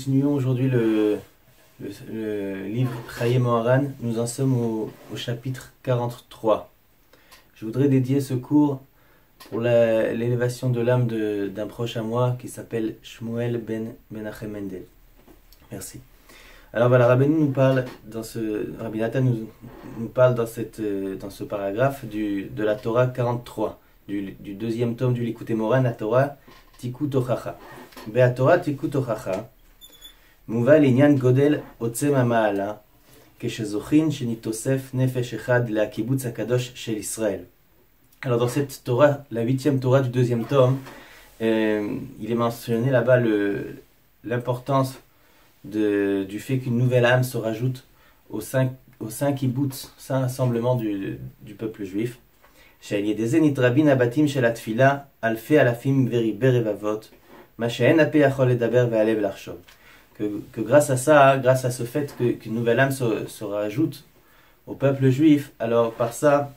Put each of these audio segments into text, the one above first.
continuons aujourd'hui le livre Chayei Moharan. Nous en sommes au chapitre 43. Je voudrais dédier ce cours pour l'élévation de l'âme d'un proche à moi qui s'appelle Shmuel ben Menachem Mendel. Merci. Alors voilà, Rabbi Nathan nous parle dans ce paragraphe de la Torah 43, du deuxième tome du Likutei Moharan, la Torah Tikut Hochacha. Be'atorah Tikut Hochacha, מובא לעניין גודל עוצם המעלה, כשזוכין שנתוסף נפש אחד לקיבוץ הקדוש של ישראל. Alors dans cette Torah, la 8e Torah du deuxième tome, il est mentionné là-bas l'importance du fait qu'une nouvelle âme se rajoute au saint kibbutz, saint rassemblement du peuple juif. שעל ידי זה נתרבין הבתים של התפילה אלפי אלפים וריבי רבבות, מה שאין הפה יכול לדבר והלב לחשוב. Que grâce à ça, grâce à ce fait qu'une nouvelle âme se rajoute au peuple juif, alors par ça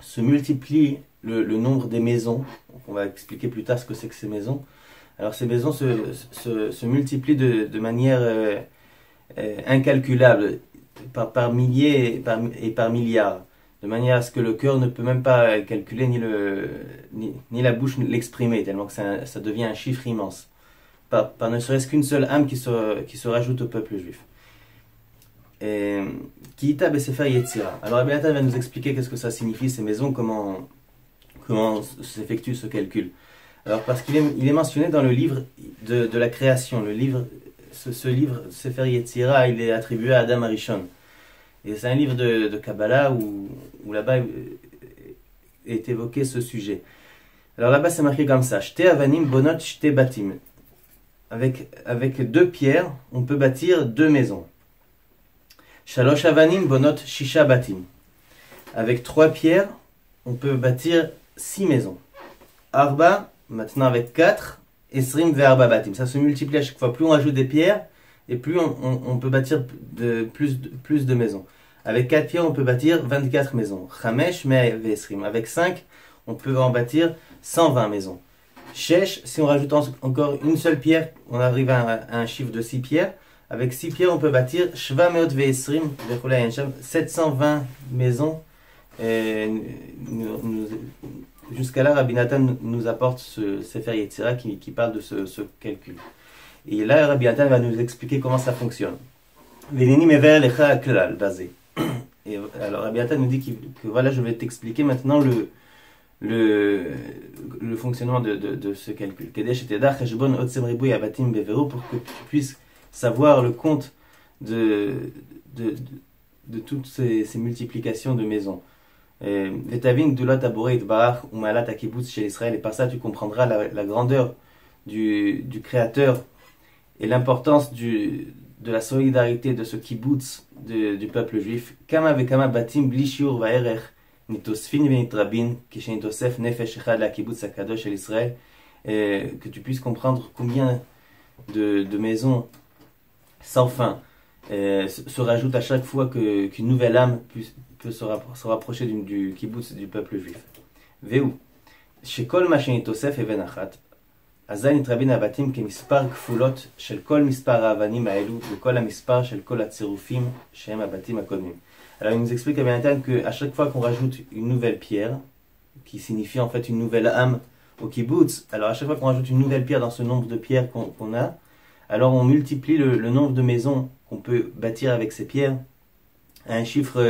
se multiplie le nombre des maisons. On va expliquer plus tard ce que c'est que ces maisons. Alors ces maisons se multiplient de manière incalculable, par milliers et par milliards, de manière à ce que le cœur ne peut même pas calculer ni la bouche l'exprimer, tellement que ça devient un chiffre immense. Par ne serait-ce qu'une seule âme qui se rajoute au peuple juif. Kiita Besefer Yetzira. Alors Rabbi Nathan va nous expliquer qu'est-ce que ça signifie ces maisons, comment s'effectue ce calcul. Alors parce qu'il est mentionné dans le livre de la création, ce livre Sefer Yetzira, il est attribué à Adam Arishon. Et c'est un livre de Kabbalah où là-bas est évoqué ce sujet. Alors là-bas c'est marqué comme ça: Shte avanim bonot shte batim. Avec deux pierres, on peut bâtir deux maisons. Shalosh avanim bonot shisha batim. Avec trois pierres, on peut bâtir 6 maisons. Arba, maintenant avec 4, esrim ve'arba batim. Ça se multiplie à chaque fois. Plus on ajoute des pierres, et plus on peut bâtir plus de maisons. Avec 4 pierres, on peut bâtir 24 maisons. Chamesh me ve'esrim. Avec 5, on peut en bâtir 120 maisons. Shesh, si on rajoute encore une seule pierre, on arrive à un chiffre de 6 pierres. Avec 6 pierres, on peut bâtir Shva meot ve'esrim, 720 maisons. Jusqu'à là, Rabbi Nathan nous apporte ce Sefer Yetzira qui parle de ce calcul. Et là, Rabbi Nathan va nous expliquer comment ça fonctionne. Venini mever lecha klal basé. Et alors, Rabbi Nathan nous dit que voilà, je vais t'expliquer maintenant le fonctionnement de ce calcul. Pour que tu puisses savoir le compte de toutes ces multiplications de maisons. Et par ça tu comprendras la grandeur du Créateur et l'importance de la solidarité de ce kibbutz du peuple juif. Kama vekama batim bli shiur va'erech nitosfin venitrabin kishenitosef nefesh echad la kibbutz akadosh shel Israël. Que tu puisses comprendre combien de maisons sans fin se rajoutent à chaque fois qu'une nouvelle âme peut se rapprocher du kibbutz du peuple juif. Veu, shekol ma shenitosef even achat, azay nitrabin abatim kemispar kfulot shel kol mispar ha'avanim ha'elu vekol ha'mispar shel kol hatzirufim shehem abatim hakodmim. Alors il nous explique à bien qu'à chaque fois qu'on rajoute une nouvelle pierre, qui signifie en fait une nouvelle âme au kibbutz, alors à chaque fois qu'on rajoute une nouvelle pierre dans ce nombre de pierres qu'on a, alors on multiplie le nombre de maisons qu'on peut bâtir avec ces pierres à un chiffre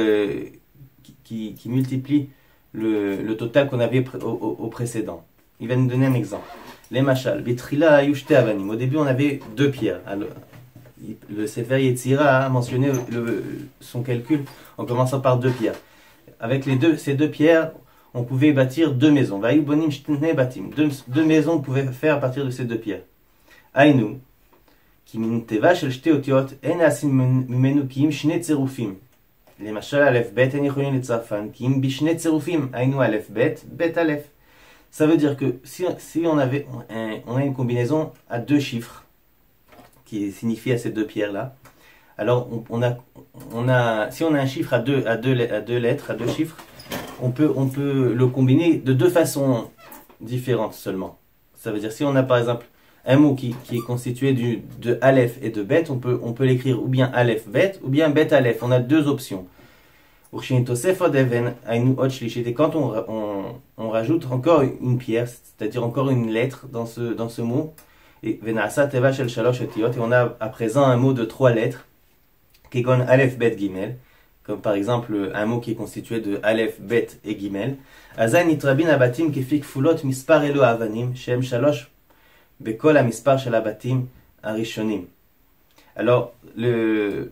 qui multiplie le total qu'on avait au précédent. Il va nous donner un exemple. Les machal, Betrila ayushte avanim. Au début, on avait 2 pierres. Alors, le Sefer Yetzira a mentionné son calcul en commençant par 2 pierres. Avec ces deux pierres, on pouvait bâtir 2 maisons. Vayu bonim shtne batim. 2 maisons on pouvait faire à partir de ces 2 pierres. Aïnou, ki min teva shel shte otiot en asim mimenu ki im shne tzerufim. למשל א' ב' אין יכולים לצרפן כי אם בשני צירופים היינו א' ב' ב' א'. Ça veut dire que si on a une combinaison à 2 chiffres qui signifie à ces 2 pierres là, alors si on a un chiffre à deux lettres, à 2 chiffres, on peut le combiner de 2 façons différentes seulement. Ça veut dire si on a par exemple un mot qui est constitué de Aleph et de Bet, on peut l'écrire ou bien Aleph Bet ou bien Bet Aleph. On a deux options. Et quand on rajoute encore une pierre, c'est-à-dire encore une lettre dans ce mot, et on a à présent un mot de trois lettres, Kegon Aleph Bet Gimel, comme par exemple un mot qui est constitué de Aleph, Bet et Gimel. Azay nitrabin abatim kefik fulot mispar elo avanim, shem shalosh bekol amispar shel abatim arishonim. Alors, le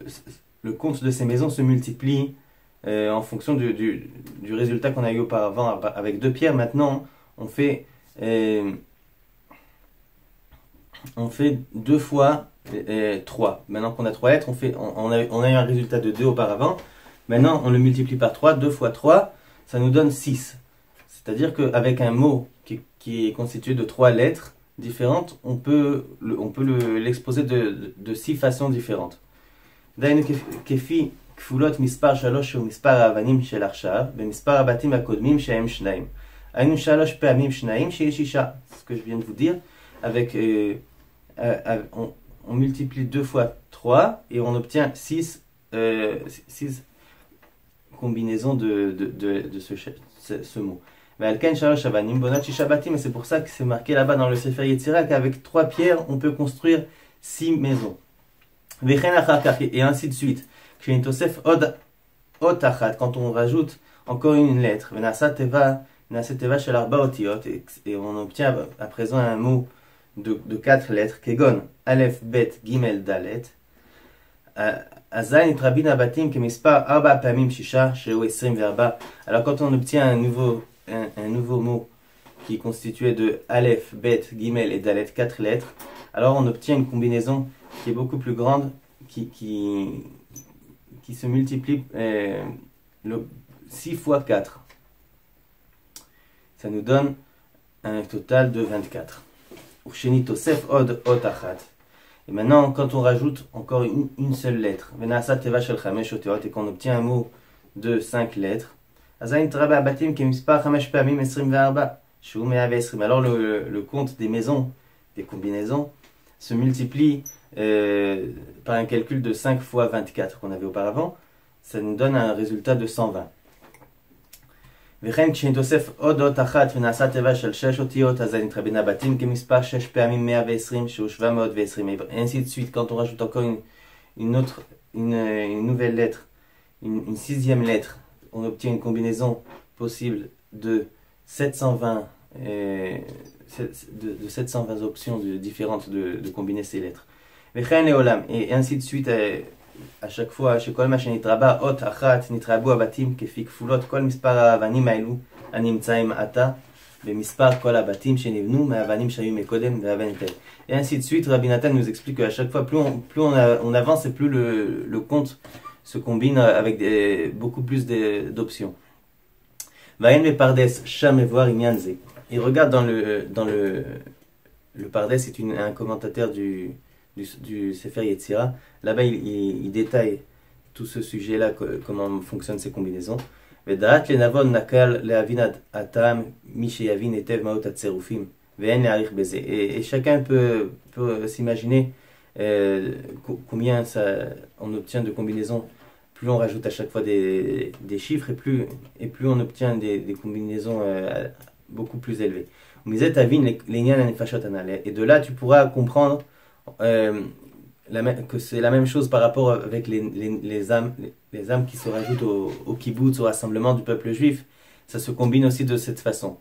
compte de ces maisons se multiplie en fonction du résultat qu'on a eu auparavant avec deux pierres. Maintenant, on fait 2 fois 3. Maintenant qu'on a 3 lettres, on a eu un résultat de 2 auparavant. Maintenant, on le multiplie par 3. 2 fois 3, ça nous donne 6. C'est-à-dire qu'avec un mot qui est constitué de 3 lettres différentes, on peut l'exposer de 6 façons différentes. Dainu kefi kfulot mispar shalosh ou mispar avanim shel arshav, bemispar abatim akodmim shehem shnaim. Ainu shalosh pe'amim shnaim sheyesh shisha. C'est ce que je viens de vous dire. Avec on multiplie 2 fois 3 et on obtient 6 combinaisons de ce mot. Mais c'est pour ça que c'est marqué là-bas dans le Sefer Yetzira qu'avec 3 pierres on peut construire 6 maisons. Et ainsi de suite. Quand on rajoute encore une lettre, et on obtient à présent un mot de 4 lettres, Kegon, Aleph, Bet, Gimel, Dalet. Alors quand on obtient un nouveau mot qui est constitué de Aleph, Bet, Gimel et Dalet, 4 lettres, alors on obtient une combinaison qui est beaucoup plus grande, qui se multiplie 6 fois 4. Ça nous donne un total de 24. Et maintenant, quand on rajoute encore une seule lettre, et qu'on obtient un mot de 5 lettres, alors le compte des maisons, des combinaisons, se multiplie par un calcul de 5 fois 24 qu'on avait auparavant. Ça nous donne un résultat de 120. Et ainsi de suite, quand on rajoute encore une nouvelle lettre, une sixième lettre, on obtient une combinaison possible de 720 options différentes de combiner ces lettres. Et ainsi de suite, à chaque fois, שכל מה שנתרבה אות אחת נתרבו הבתים כפי כפולות כל מספר האבנים האלו הנמצאים עתה במספר כל הבתים שנבנו מהאבנים שהיו מקודם ואבן תל. Et ainsi de suite, Rabbi Nathan nous explique qu'à chaque fois, plus on avance et plus le compte se combine avec beaucoup plus d'options. Vayen le Pardes Sham voir Inyan Ze. Il regarde dans le Pardes, c'est un commentateur du Sefer Yetzira. Là-bas, il détaille tout ce sujet-là, comment fonctionnent ces combinaisons. Et chacun peut s'imaginer combien on obtient de combinaisons. Plus on rajoute à chaque fois des chiffres et plus on obtient des combinaisons beaucoup plus élevées. Et de là, tu pourras comprendre que c'est la même chose par rapport avec les âmes qui se rajoutent au kibbutz, au rassemblement du peuple juif. Ça se combine aussi de cette façon.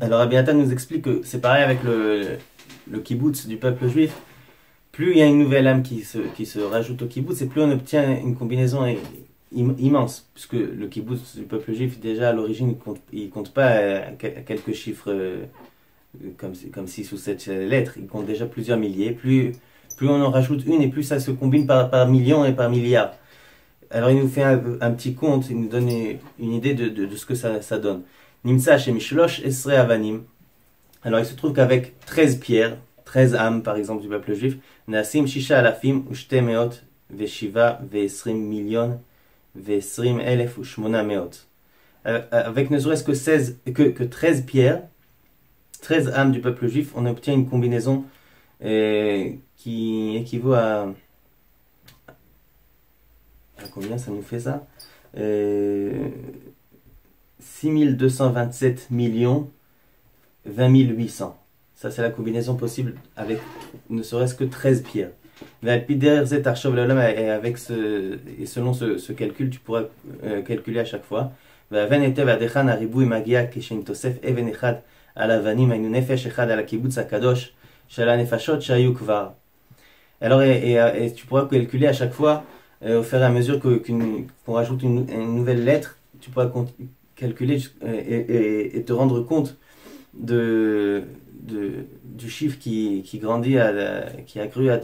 Alors Rabbi Nathan nous explique que c'est pareil avec le kibbutz du peuple juif. Plus il y a une nouvelle âme qui se rajoute au kibbutz, et plus on obtient une combinaison immense, puisque le kibbutz du peuple juif, déjà à l'origine, il compte pas quelques chiffres comme 6 ou 7 lettres, il compte déjà plusieurs milliers. Plus on en rajoute une, et plus ça se combine par millions et par milliards. Alors il nous fait un petit compte, il nous donne une idée de ce que ça donne. Nimsa shemishlosh esre avanim. Alors il se trouve qu'avec 13 pierres, 13 âmes par exemple du peuple juif, nasim shisha alafim ushte meot veshiva ve'esrim million Vesrim elef ou shmona meot. Avec ne serait-ce que 13 pierres, 13 âmes du peuple juif, on obtient une combinaison qui équivaut à combien ça nous fait ça 6227 millions 20 800. Ça, c'est la combinaison possible avec ne serait-ce que 13 pierres. Et avec et selon ce calcul, tu pourras calculer à chaque fois. Alors, et tu pourras calculer à chaque fois, au fur et à mesure qu'on rajoute une nouvelle lettre, tu pourras calculer et te rendre compte du chiffre qui grandit, qui accrue à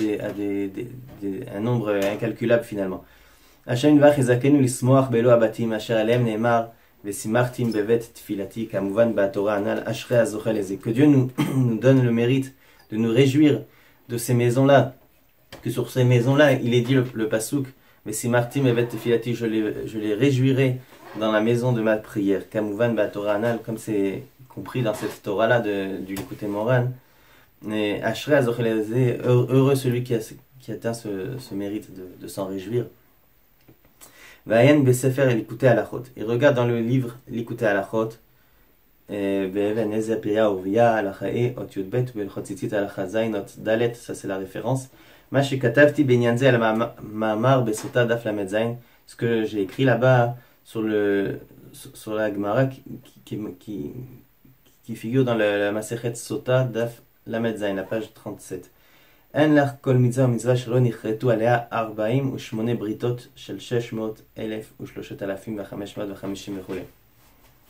un nombre incalculable finalement. Que Dieu nous donne le mérite de nous réjouir de ces maisons-là, que sur ces maisons-là, il est dit le pasouk, je les réjouirai dans la maison de ma prière, comme c'est compris dans cette Torah-là du Likutei Moharan. Heureux celui qui atteint ce mérite de s'en réjouir. Il regarde dans le livre Likutei Halachot, ça c'est la référence. Ce que j'ai écrit là-bas sur la Gemara qui figure dans la Masechet Sota Daf Lamed Zayin, la page 37. En lach kol mitzvah mitzvah shelo nichretu alea 48 britot shel 600,000 ו3,550 וכו'.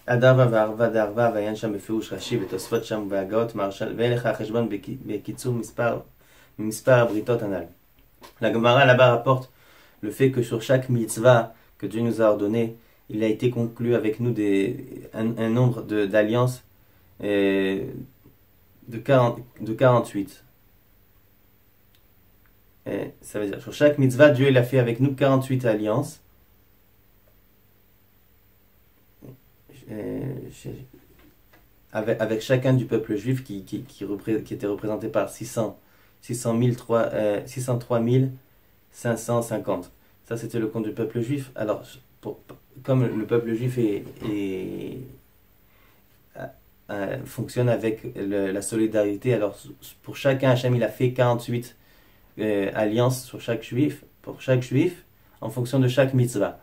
אדרבה וערבה דערבה ועיין שם בפירוש רש"י ותוספות שם והגאות מהרש"ל ואין לך החשבון בקיצור מספר הבריתות הנ"ל. La Gemara là-bas rapporte le fait que sur chaque mitzvah que Dieu nous a ordonné, il a été conclu avec nous un nombre d'alliances de 48. Et ça veut dire, sur chaque mitzvah, Dieu il a fait avec nous 48 alliances. Avec chacun du peuple juif qui était représenté par 603 550. Ça, c'était le compte du peuple juif. Alors, comme le peuple juif fonctionne avec la solidarité, alors pour chacun, Hachem, il a fait 48 alliances sur pour chaque juif, en fonction de chaque mitzvah.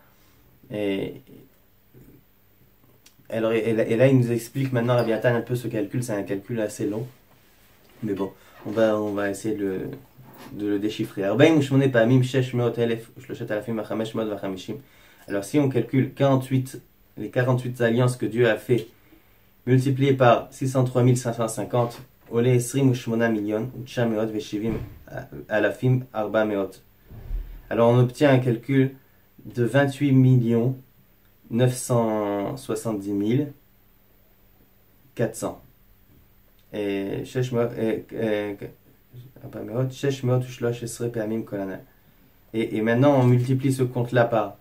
Et là, il nous explique maintenant, Rabbi Natan, un peu ce calcul. C'est un calcul assez long, mais bon, on va essayer de le déchiffrer. Alors, si on calcule les 48 alliances que Dieu a fait, multipliées par 603 550, עולה 28 מיליון ו970 אלפים 400. Alors on obtient un calcul de 28 millions 970 400. Et 613 פעמים כל הנ"ל. Et maintenant on multiplie ce compte-là par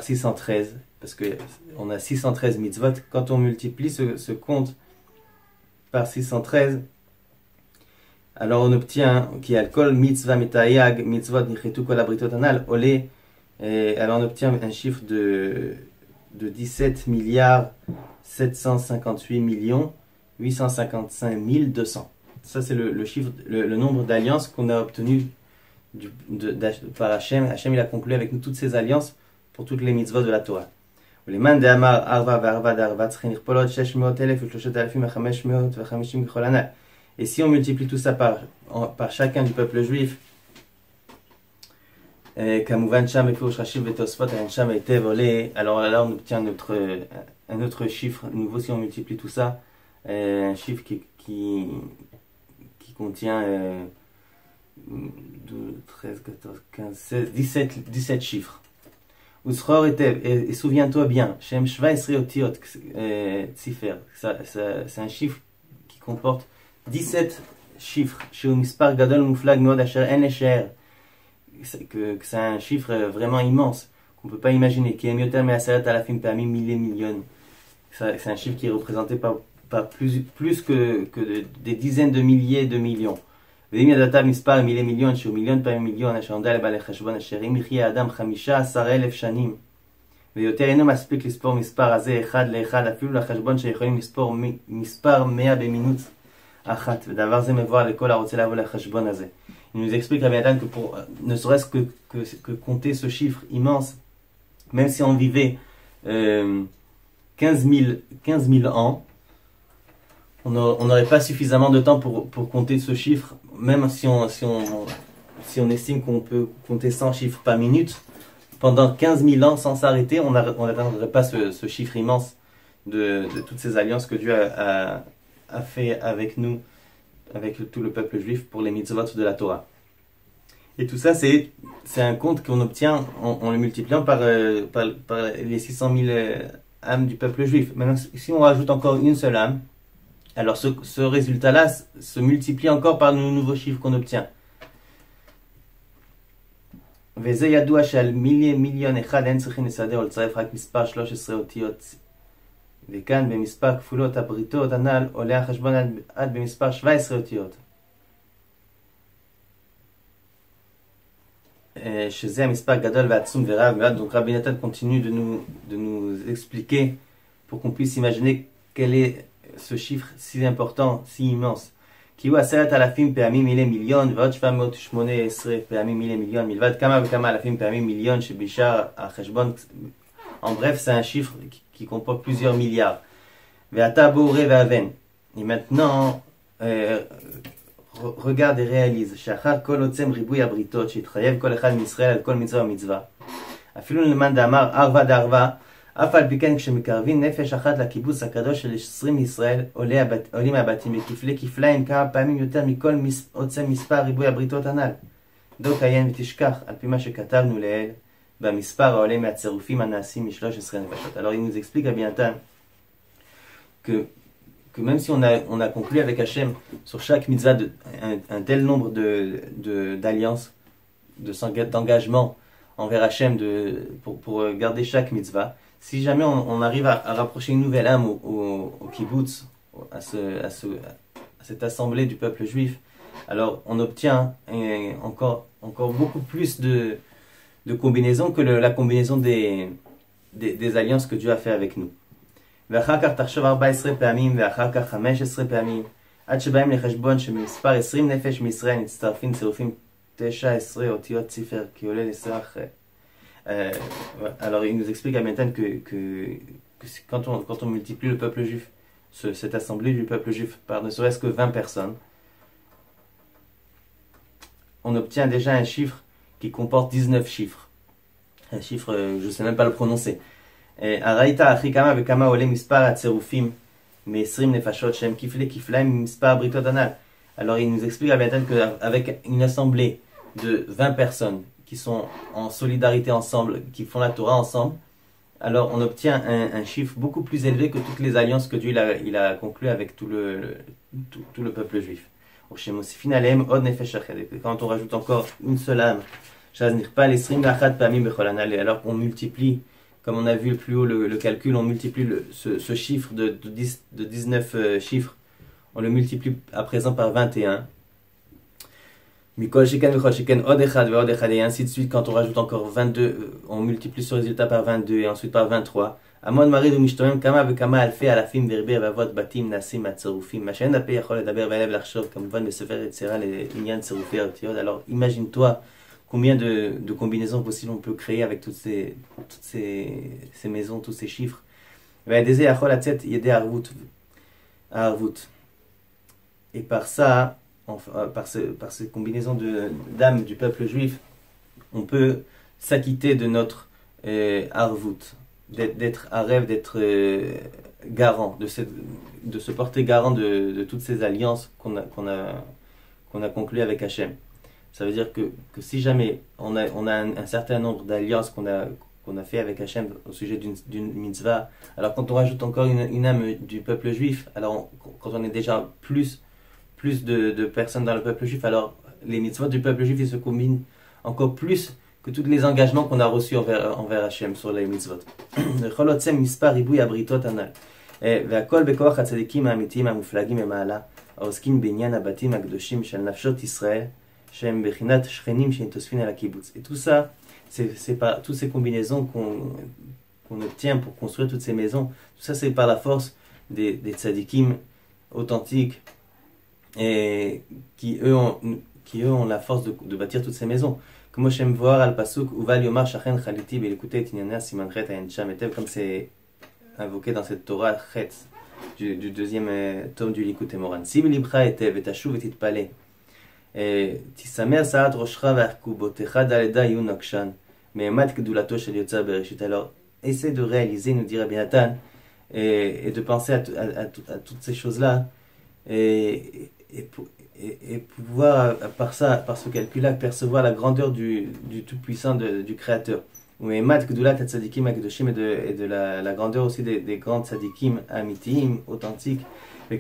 613, parce qu'on a 613 mitzvot. Quand on multiplie ce compte par 613, alors on obtient qui a kol mitzvah metayag mitzvot nichetu kol abritot anal olé. Alors on obtient un chiffre de 17 milliards 758 millions 855 200. Ça c'est le chiffre, le nombre d'alliances qu'on a obtenu par Hachem. Hachem il a conclu avec nous toutes ces alliances pour toutes les mitzvot de la Torah. Et si on multiplie tout ça par chacun du peuple juif, alors là on obtient un autre chiffre nouveau. Si on multiplie tout ça, un chiffre qui contient 12, 13, 14, 15, 16, 17 chiffres. Et souviens-toi bien, c'est un chiffre qui comporte 17 chiffres. Que c'est un chiffre vraiment immense, On ne peut pas imaginer. Qui est mieux terme à Sarat à la fin parmi millions. C'est un chiffre qui est représenté par plus que des dizaines de milliers de millions. ואם ידעת מספר מילי מיליון שהוא מיליון פעמים מיליון אשר עומדה לבעלי חשבון אשר אם יחיה האדם 15,000 שנים ויותר אינו מספיק לספור מספר הזה אחד לאחד אפילו לחשבון שיכולים לספור מספר 100 במינוט אחת ודבר זה מבואר לכל הרוצה לבוא לחשבון הזה. Il nous explique à Biatan que pour ne serait-ce que compter ce chiffre immense, même si on vivait 15 000 ans, on n'aurait pas suffisamment de temps pour compter ce chiffre, même si on estime qu'on peut compter 100 chiffres par minute, pendant 15 000 ans sans s'arrêter, on n'atteindrait pas ce chiffre immense de toutes ces alliances que Dieu a fait avec nous, avec tout le peuple juif pour les mitzvot de la Torah. Et tout ça, c'est un compte qu'on obtient en le multipliant par les 600 000 âmes du peuple juif. Maintenant, si on rajoute encore une seule âme, alors ce résultat-là se multiplie encore par le nouveau chiffre qu'on obtient. וזה ידוע שעל מיליון אחד אין צריכים לסדר או לצרף רק מספר 13 אותיות. וכאן במספר כפולות הבריתות הנ"ל עולה החשבון עד במספר 17 אותיות. שזה המספר גדול ועצום ורב מאוד. Donc Rabbi Nathan continue de nous expliquer pour qu'on puisse imaginer quel est ce chiffre si important, si immense. כי הוא 10,000 פעמים מילי מיליון ועוד 718 פעמים מילי מיליון מלבד כמה וכמה אלפים פעמים מיליון שבשאר החשבון. En bref, c'est un chiffre qui comporte plusieurs milliards. ואתה בוא ראה והבן. Et maintenant, regarde et réalise שאחר כל עוצם ריבוי הבריתות שהתחייב כל אחד מישראל על כל מצווה ומצווה. אפילו למאן דאמר ערווה דערווה, אף על פי כן כשמקרבים נפש אחת לקיבוץ הקדוש של 20 ישראל עולים מהבתים בכפלי כפליים כמה פעמים יותר מכל עוצם מספר ריבוי הבריתות הנ"ל. דוק עיין ותשכח על פי מה שכתבנו לעיל במספר העולה מהצירופים הנעשים מ-13 נפשות. Alors il nous explique à Biatan que même si on a conclu avec Hachem sur chaque mitzvah un tel nombre d'alliances, d'engagement envers Hachem pour garder chaque mitzvah, si jamais on arrive à rapprocher une nouvelle âme au kibbutz, à cette assemblée du peuple juif, alors on obtient encore beaucoup plus de combinaisons que la combinaison des alliances que Dieu a fait avec nous. ואחר כך תחשוב 14 פעמים ואחר כך 15 פעמים עד שבאים לחשבון שמספר 20 נפש מישראל מצטרפים צירופים 19 אותיות ציפר כי עולה לסך. Alors il nous explique à Biatan que quand on multiplie le peuple juif, cette assemblée du peuple juif par ne serait-ce que 20 personnes, on obtient déjà un chiffre qui comporte 19 chiffres. Un chiffre, je ne sais même pas le prononcer. הראית אחי כמה וכמה עולה מספר הצירופים מ-20 נפשות שהם כפלי כפליים מספר הבריתות הנ"ל. Alors il nous explique à Biatan qu'avec une assemblée de 20 personnes qui sont en solidarité ensemble, qui font la Torah ensemble, alors on obtient un chiffre beaucoup plus élevé que toutes les alliances que Dieu il a conclues avec tout le peuple juif. Quand on rajoute encore une seule âme, alors qu'on multiplie, comme on a vu plus haut le calcul, on multiplie ce chiffre de 19 chiffres, on le multiplie à présent par 21. Mikol Sheken Vechol Sheken Od Echad Veod Echad et ainsi de suite. Quand on rajoute encore 22, on multiplie ce résultat par 22 et ensuite par 23. Amon Marid ou Mishtomem Kama Vekama Alfei Alafim Verber Vavot Batim Nasim Atzerufim Machem Dapé Yachol Edaber Velev Lachshov Kamvan Besefer Etzera les Inyan Tzerufi Artiod. Alors imagine-toi combien de combinaisons possibles on peut créer avec toutes ces maisons, tous ces chiffres. Ve'adeze Yachol Atzet Yede Arvut. Et par ça, par ces combinaisons d'âmes du peuple juif, on peut s'acquitter de notre arvut, d'être arev, d'être garant, de se porter garant de toutes ces alliances qu'on a conclues avec Hachem. Ça veut dire que si jamais on a un certain nombre d'alliances qu'on a fait avec Hachem au sujet d'une mitzvah, alors quand on rajoute encore une âme du peuple juif, alors quand on est déjà plus de personnes dans le peuple juif, alors les mitzvot du peuple juif ils se combinent encore plus que tous les engagements qu'on a reçus envers Hachem sur les mitzvot. וכל יוצא מספר ריבוי הבריתות הנ"ל. והכל בכוח הצדיקים האמיתיים המופלגים ממעלה, העוסקים בעניין הבתים הקדושים של נפשות ישראל, שהם בחינת שכנים שנתוספין על הקיבוץ. Et tout ça, c'est par toutes ces combinaisons qu'on obtient pour construire toutes ces maisons, tout ça c'est par la force des tzadikim authentiques et qui eux ont la force de bâtir toutes ces maisons. Comme j'aime voir al pasuk uval yomar shachen chaliti belikutei tinyaner siman chet ayin sham etev, comme c'est invoqué dans cette Torah chet du deuxième tome du Likutei Moran. Si belibcha etev etashuv etitpale tisamer saat roshcha ve'arkubotecha daleda yun nokshan me'emat kedulato shel yotzer bereshit. Alors essaie de réaliser, nous dit Rabbi Nathan, et de penser à toutes ces choses-là et pouvoir, par ce calcul-là, percevoir la grandeur du Tout-Puissant, du Créateur. Et de la grandeur aussi des grands tzadikim amitim, authentiques. Et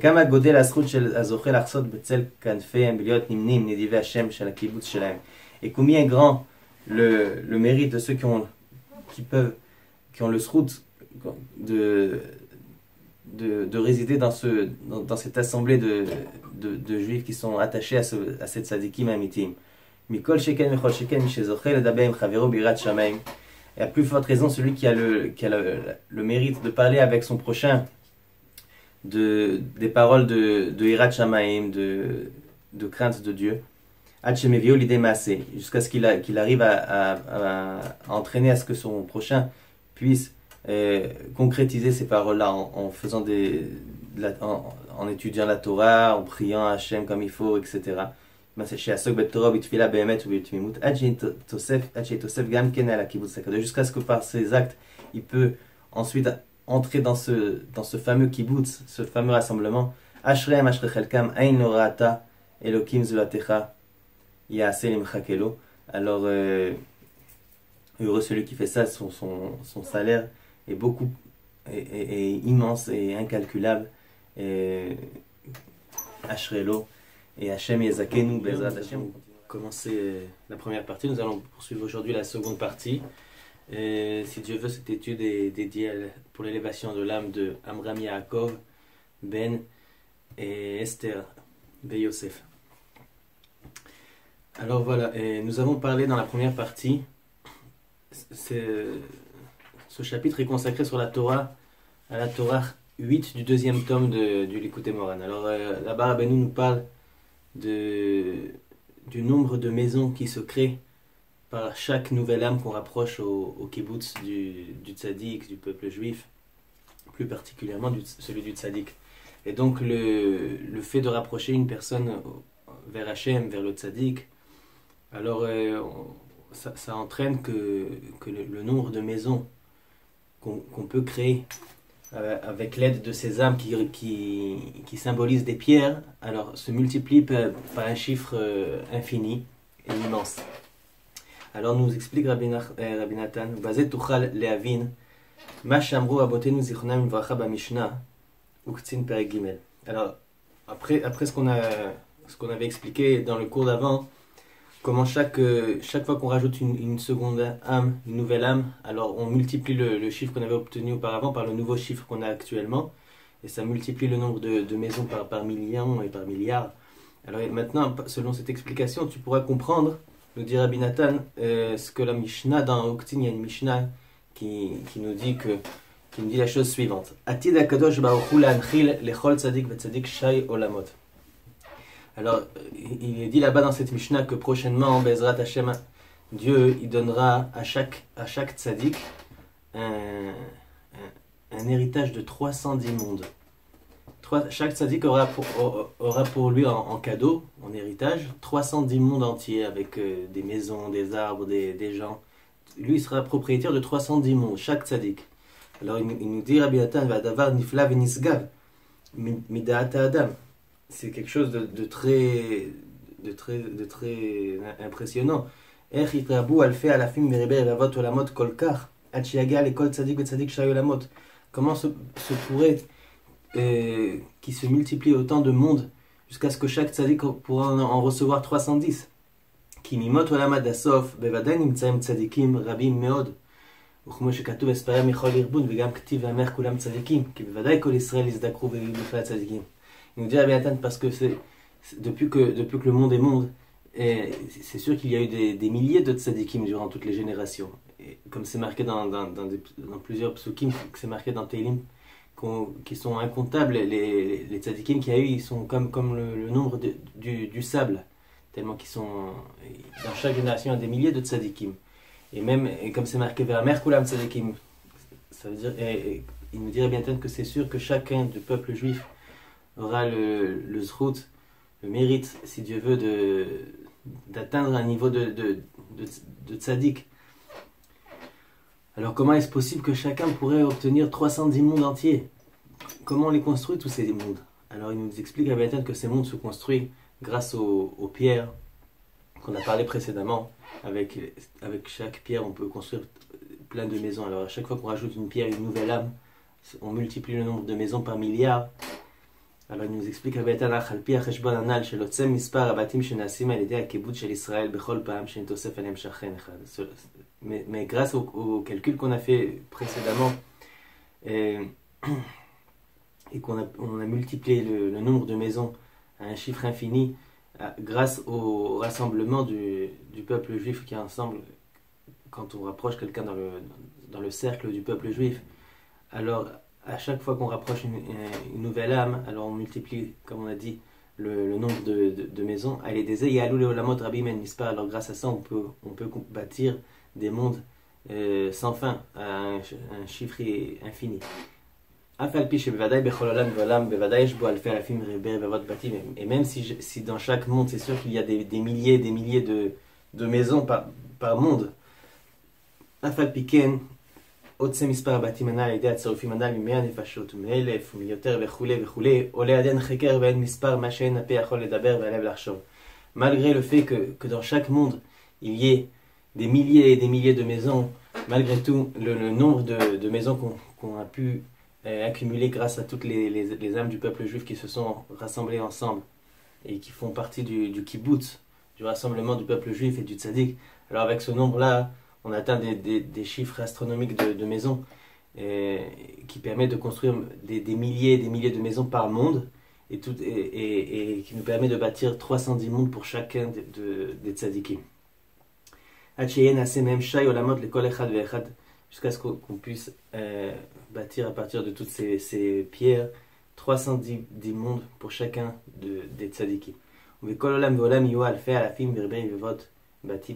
combien est grand le mérite de ceux qui ont le srout de résider dans cette assemblée de juifs qui sont attachés à cette tzadikim amitim. Mikol sheken mechol sheken mishezochel ledaber im chavero birat shamayim. Et à plus forte raison, celui qui a le mérite de parler avec son prochain des paroles de Hirat Shamayim, de crainte de Dieu, jusqu'à ce qu'il arrive à entraîner à ce que son prochain puisse concrétiser ces paroles-là en faisant en étudiant la Torah, en priant à Hachem comme il faut, etc. Jusqu'à ce que par ses actes, il peut ensuite entrer dans ce fameux kibbutz, ce fameux rassemblement. Alors, heureux celui qui fait ça, son salaire est immense et incalculable. Ashrelo. Et Hachem Yezakenu Bezrat Hachem. On va commencer la première partie. Nous allons poursuivre aujourd'hui la seconde partie. Si Dieu veut, cette étude est dédiée pour l'élévation de l'âme de Amram Yaakov Ben et Esther Ben Yosef. Alors voilà, nous avons parlé dans la première partie. Ce chapitre est consacré sur la Torah, à la Torah 8 du deuxième tome du Likutei Moran. Alors là-bas, Rabbeinu nous parle du nombre de maisons qui se créent par chaque nouvelle âme qu'on rapproche au kibbutz du tzaddik, du peuple juif, plus particulièrement celui du tzaddik. Et donc le fait de rapprocher une personne vers Hachem, vers le tzaddik, alors ça entraîne que le nombre de maisons qu'on peut créer avec l'aide de ces âmes qui symbolisent des pierres, alors se multiplie par un chiffre infini et immense. Alors nous explique Rabbi Nathan, Bazet tuchal leavin, ma shamru abotenu zichronam livracha bamishnah, uktzin perek gimel. Alors après ce qu'on avait expliqué dans le cours d'avant, comment chaque fois qu'on rajoute une seconde âme, une nouvelle âme, alors on multiplie le chiffre qu'on avait obtenu auparavant par le nouveau chiffre qu'on a actuellement, et ça multiplie le nombre de maisons par millions et par milliards. Alors maintenant, selon cette explication, tu pourras comprendre, nous dit Rabbi Nathan, ce que la Mishnah, dans Oktin, il y a une Mishnah qui nous dit la chose suivante. Atid akadosh baruch hu lanchil lechol tzadik vetzadik shay olamot. Alors, il est dit là-bas dans cette Mishnah que prochainement, Bezrat Hashem, Dieu il donnera à chaque tzaddik un héritage de 310 mondes. Chaque tzaddik aura pour lui en cadeau, en héritage, 310 mondes entiers avec des maisons, des arbres, des gens. Lui, il sera propriétaire de 310 mondes, chaque tzaddik. Alors, il nous dit, Rabbi Nathan, Vadavar nifla venisgav, mida'ata adam. C'est quelque chose de très impressionnant. Comment se pourrait qu'il se multiplie autant de mondes jusqu'à ce que chaque tzaddik pourra en recevoir 310? כי מימות עולם עד הסוף בוודאי נמצאים צדיקים רבים מאוד, וכמו שכתוב בספריה מכל ארגון וגם כתיב ואמר כולם צדיקים, כי בוודאי כל ישראל יזדקרו ויהיו בכלל צדיקים. Il nous dit à bien attendre parce que depuis que le monde est monde, c'est sûr qu'il y a eu des milliers de tzadikim durant toutes les générations. Et comme c'est marqué dans plusieurs psukim, c'est marqué dans Teilim, qui sont incomptables, les tzadikim qu'il y a eu, ils sont comme le nombre du sable, tellement qu'ils sont, dans chaque génération, il y a des milliers de tzadikim. Et comme c'est marqué vers Merkulam tzadikim, ça veut dire, il nous dirait bien que c'est sûr que chacun du peuple juif aura le zrout, le mérite, si Dieu veut, d'atteindre un niveau de tzaddik. Alors comment est-ce possible que chacun pourrait obtenir 310 mondes entiers? Comment on les construit tous ces mondes? Alors il nous explique à Béthane que ces mondes se construisent grâce aux pierres qu'on a parlé précédemment. Avec chaque pierre on peut construire plein de maisons. Alors à chaque fois qu'on rajoute une pierre, une nouvelle âme, on multiplie le nombre de maisons par milliards. Alors il nous explique à Béthane על פי החשבון הנ"ל של יוצא מספר הבתים שנעשים על ידי הכיבוד של ישראל בכל פעם שנתוסף עליהם שכן אחד. Mais grâce au calcul qu'on a fait précédemment et qu'on a multiplié le nombre de maisons à un chiffre infini, grâce au rassemblement du peuple juif qui est ensemble, quand on rapproche quelqu'un dans le cercle du peuple juif, alors à chaque fois qu'on rapproche une nouvelle âme, alors on multiplie, comme on a dit, le nombre de maisons. Alors grâce à ça, on peut bâtir des mondes sans fin, à un chiffre infini. Et même si dans chaque monde, c'est sûr qu'il y a des milliers et des milliers de maisons par monde, עוד מספר הבתים הנ"ל על ידי הצירופים הנ"ל מ100 נפשות ומ1000 ומיותר וכולי וכולי, עולה עד אין חקר ואין מספר מה שאין הפה יכול לדבר והלב לחשוב. Malgré le fait que dans chaque monde il y ait des milliers et des milliers de maisons, malgré tout le nombre de maisons qu'on a pu accumuler grâce à toutes les âmes du peuple juif qui se sont rassemblées ensemble et qui font partie du kibbutz, du rassemblement du peuple juif et du tzaddik, alors avec ce nombre là on atteint des chiffres astronomiques de maisons qui permettent de construire des milliers et des milliers de maisons par monde et qui nous permet de bâtir 310 mondes pour chacun des tzadikim. Jusqu'à ce qu'on puisse bâtir à partir de toutes ces pierres 310 mondes pour chacun des tzadikim. Et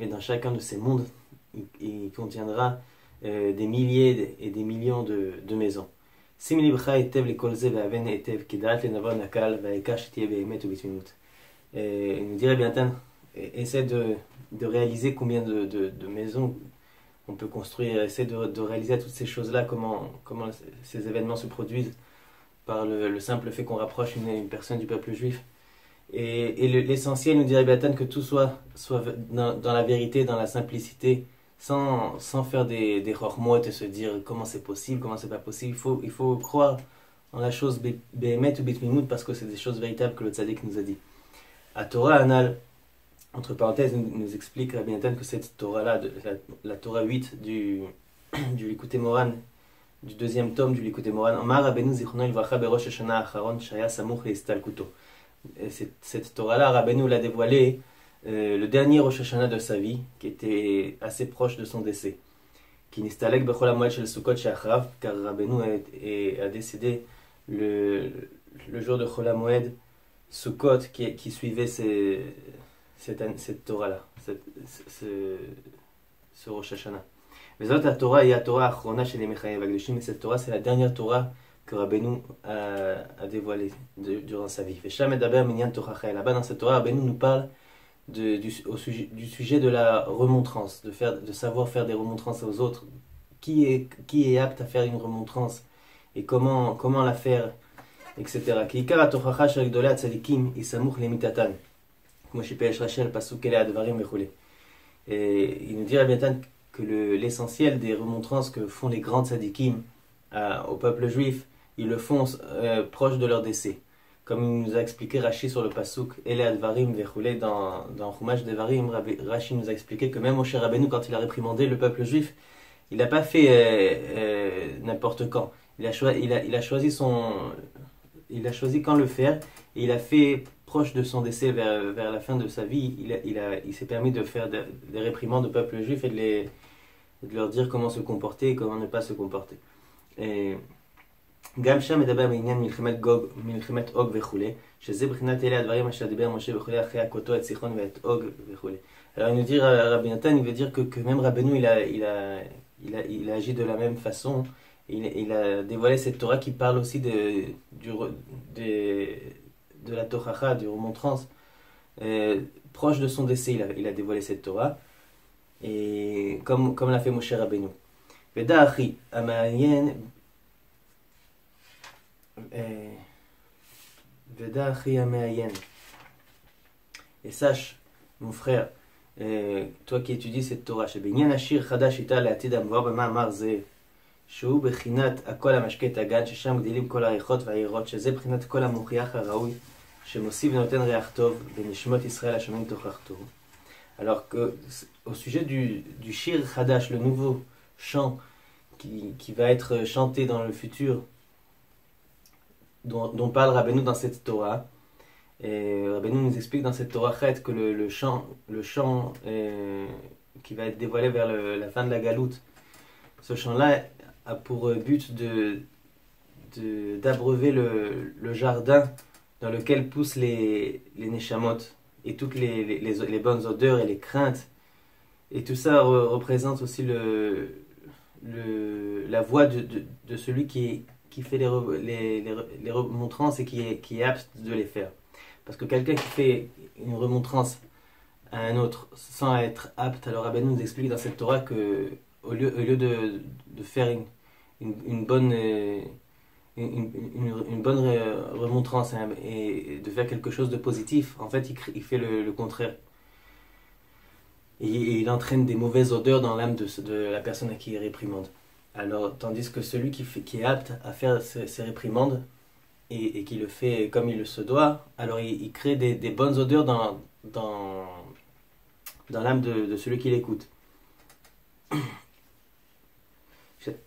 dans chacun de ces mondes, il contiendra des milliers et des millions de maisons. Il nous dirait bien, essaie de réaliser combien de maisons on peut construire, essaie de réaliser toutes ces choses-là, comment ces événements se produisent par le simple fait qu'on rapproche une personne du peuple juif. Et l'essentiel, nous dirait Béthane, que tout soit dans la vérité, dans la simplicité, sans faire des chormot et se dire comment c'est possible, comment c'est pas possible. Il faut croire en la chose béhémet ou bitmimout parce que c'est des choses véritables que le tzaddik nous a dit. À Torah Anal, entre parenthèses, nous explique Rabbi Nathan que cette Torah-là, la Torah 8 du Likutei Moran, du deuxième tome du Likutei Moran, Amar Rabbeinu Zichrono Livracha Berosh Hashana Acharon Shaya Samuch Leistalkuto. Cette Torah-là, Rabbeinu l'a dévoilée le dernier Rosh Hashanah de sa vie, qui était assez proche de son décès. Qui nistalek bechol hamoed shel Sukkot she'achrav, car Rabbeinu a décédé le jour de Chol HaMoed Sukkot qui suivait cette Torah-là, ce Rosh Hashanah. Mais la Torah est la Torah achrona shel Mechayev HaKadoshim, et cette Torah c'est la dernière Torah que Rabbeinu a dévoilée durant sa vie. Vesham medaber minyan tochacha. Là-bas dans cette Torah, Rabbeinu nous parle du sujet de la remontrance, de savoir faire des remontrances aux autres. Qui est apte à faire une remontrance et comment la faire, etc. Ki ikar atochacha shel gdolei hatzadikim isamuch lemitatan. Comme chez P.H. Rachel, pasuk elei advarim vechule. Et il nous dit Rabbi Nathan que l'essentiel des remontrances que font les grands tzadikim au peuple juif, ils le font proche de leur décès. comme il nous a expliqué Rashi sur le Pasuk, Ele Advarim Vechoulé dans Chumash Devarim, Rashi nous a expliqué que même Moshe Rabbeinu, quand il a réprimandé le peuple juif, il n'a pas fait n'importe quand. Il a choisi quand le faire, et il a fait proche de son décès vers la fin de sa vie. Il s'est permis de faire des réprimandes au peuple juif et de leur dire comment se comporter et comment ne pas se comporter. Et גם שם מדבר בעניין מלחמת אוג וכו', שזה בחינת אלה הדברים אשר דיבר משה וכו' אחרי הכותו את סיחון ואת אוג וכו'. Alors il nous dit, Rabbi Nathan, il veut dire que même Rabbeinu, il a agi de la même façon. Il a dévoilé cette Torah qui parle aussi de la Tochacha, du remontrance. Proche de son décès, il a dévoilé cette Torah. Et comme l'a fait Moshe Rabbeinu. ודע אחי, המעיין et sache, mon frère, toi qui étudies cette Torah, שבעניין השיר חדש איתה לעתיד המבואר במאמר זה, שהוא בחינת הכל המשקה את הגן, ששם גדילים כל הריחות והעירות, שזה בחינת כל המוכיח הראוי, שמוסיף ונותן ריח טוב, ונשמות ישראל השומעים תוכחתו. Alors que, au sujet du shir Hadash, le nouveau chant qui va être chanté dans le futur, dont parle Rabbeinu dans cette Torah, et Rabbeinu nous explique dans cette Torah que le chant qui va être dévoilé vers la fin de la galoute, ce chant-là a pour but d'abreuver le jardin dans lequel poussent les neshamot et toutes les bonnes odeurs et les craintes. Et tout ça représente aussi la voix de celui qui fait les remontrances et qui est apte de les faire. Parce que quelqu'un qui fait une remontrance à un autre sans être apte, alors Rabbeinu nous explique dans cette Torah que au lieu de faire une bonne remontrance et de faire quelque chose de positif, en fait il fait le contraire. Et il entraîne des mauvaises odeurs dans l'âme de la personne à qui il réprimande. Alors, tandis que celui qui est apte à faire ces réprimandes et qui le fait comme il se doit, alors il crée des bonnes odeurs dans l'âme de celui qui l'écoute.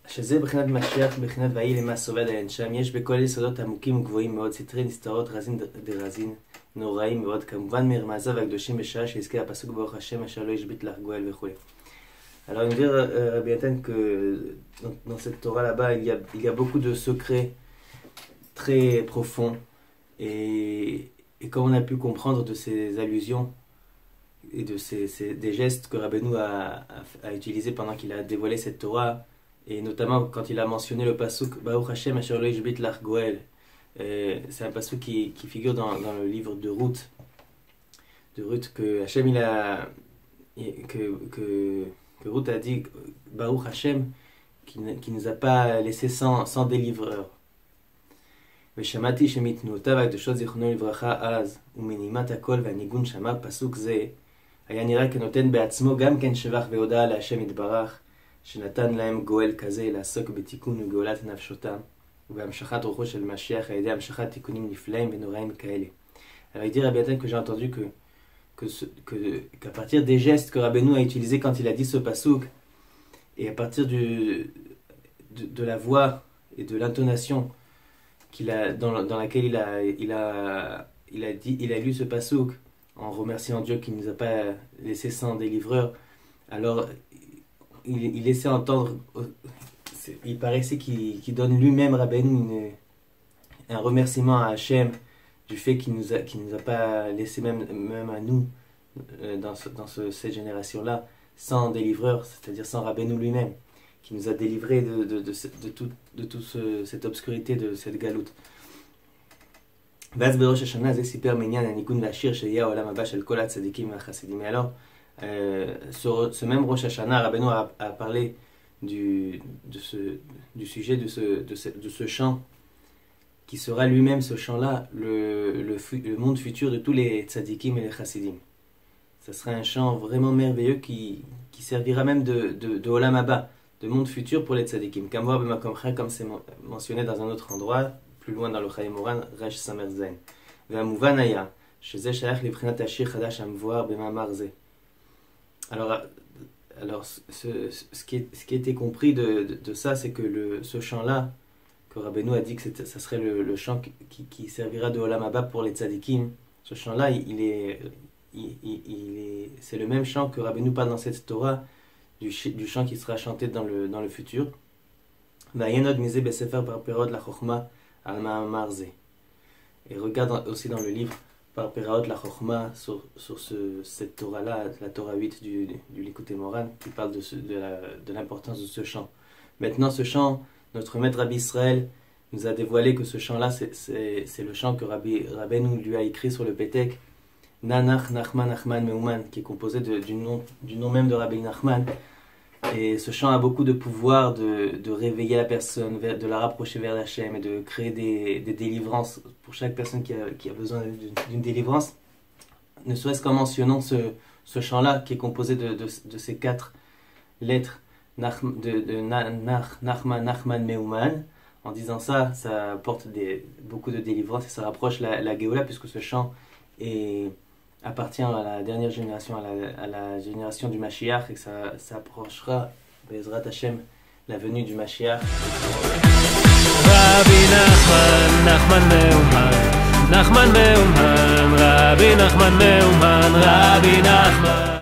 שזה בחינת משיח, בחינת ויהי למה סובד עליהן שם, יש בכל יסודות עמוקים וגבוהים מאוד, סתרי נסתרות רזין דרזין, נוראים מאוד, כמובן מרמזיו הקדושים בשעה שהזכיר הפסוק ברוך השם אשר לא ישבית לך גואל וכו'. Alors il dit Rabbi Nathan que dans cette Torah là-bas il y a beaucoup de secrets très profonds et comme on a pu comprendre de ces allusions et des gestes que Rabbeinu a utilisés pendant qu'il a dévoilé cette Torah, et notamment quand il a mentionné le pasuk Baruch Hashem asher lo yishbit lach goel, c'est un pasuk qui figure dans le livre de Ruth que Hashem que Ruth a dit Baruch Hashem qui nous a pas laissé sans délivreur. ושמעתי שמתנועותיו הקדושות זיכרונו לברכה אז ומנימת הכל והניגון שמע פסוק זה היה נראה כנותן בעצמו גם כן שבח והודאה להשם יתברך שנתן להם גואל כזה לעסוק בתיקון וגאולת נפשותם ובהמשכת רוחו של משיח על ידי המשכת תיקונים נפלאים ונוראים כאלה. Alors il dit Rabbi Nathan que j'ai entendu qu'à partir des gestes que Rabbeinu a utilisés quand il a dit ce pasuk et à partir de la voix et de l'intonation dans laquelle il a lu ce pasuk en remerciant Dieu qui ne nous a pas laissé sans délivreur, alors il laissait entendre, il paraissait qu'il donne lui-même Rabbeinu un remerciement à Hachem du fait qu'il nous a pas laissé même à nous dans cette génération-là sans délivreur, c'est-à-dire sans Rabbeinu lui-même, qui nous a délivrés de toute cette obscurité, de cette galoute. ואז בראש השנה זה סיפר מעניין הניגון והשיר שיהיה העולם הבא של כל הצדיקים והחסידים. Et alors, ce même Rosh Hashanah, Rabbeinu a parlé du sujet de ce chant qui sera lui-même, ce chant-là, le monde futur de tous les tzadikim et les chassidim. Ce sera un chant vraiment merveilleux qui servira même de Olam Haba, de monde futur pour les tzadikim. Comme c'est mentionné dans un autre endroit, plus loin dans le Chayei Moran, Resh Samer Zain. והמובן היה שזה שייך לבחינת השיר חדש המבואר במאמר זה. Alors ce qui était compris de ça, c'est que ce chant-là, que Rabbeinu a dit que ça serait le chant qui servira de Olam Haba pour les tzadikim, ce chant-là, c'est le même chant que Rabbeinu parle dans cette Torah, du chant qui sera chanté dans le futur. Vayenod misé besefer parperot la chokhma al ma'amar ze. Et regarde aussi dans le livre par Peraot la Chokhma sur cette Torah-là, la Torah 8 du Likutei Moran, qui parle de l'importance de ce chant. Maintenant, ce chant, notre maître Rabbi Israël nous a dévoilé que ce chant-là, c'est le chant que Rabbeinu lui a écrit sur le Pétek, Nanach Nachman Nachman Meuman, qui est composé du nom même de Rabbi Nachman. Et ce chant a beaucoup de pouvoir de réveiller la personne, de la rapprocher vers Hachem et de créer des délivrances pour chaque personne qui a besoin d'une délivrance. Ne serait-ce qu'en mentionnant ce chant-là qui est composé de ces 4 lettres Nachman, Nachman, Meuman. En disant ça, ça apporte beaucoup de délivrance et ça rapproche la Géoula, puisque ce chant appartient à la dernière génération, à la génération du Mashiach, et que ça approchera, Bezrat Hashem, la venue du Mashiach. Rabbi Nachman, Nachman Meuman, Nachman Meuman, Rabbi Nachman Meuman, Rabbi Nachman.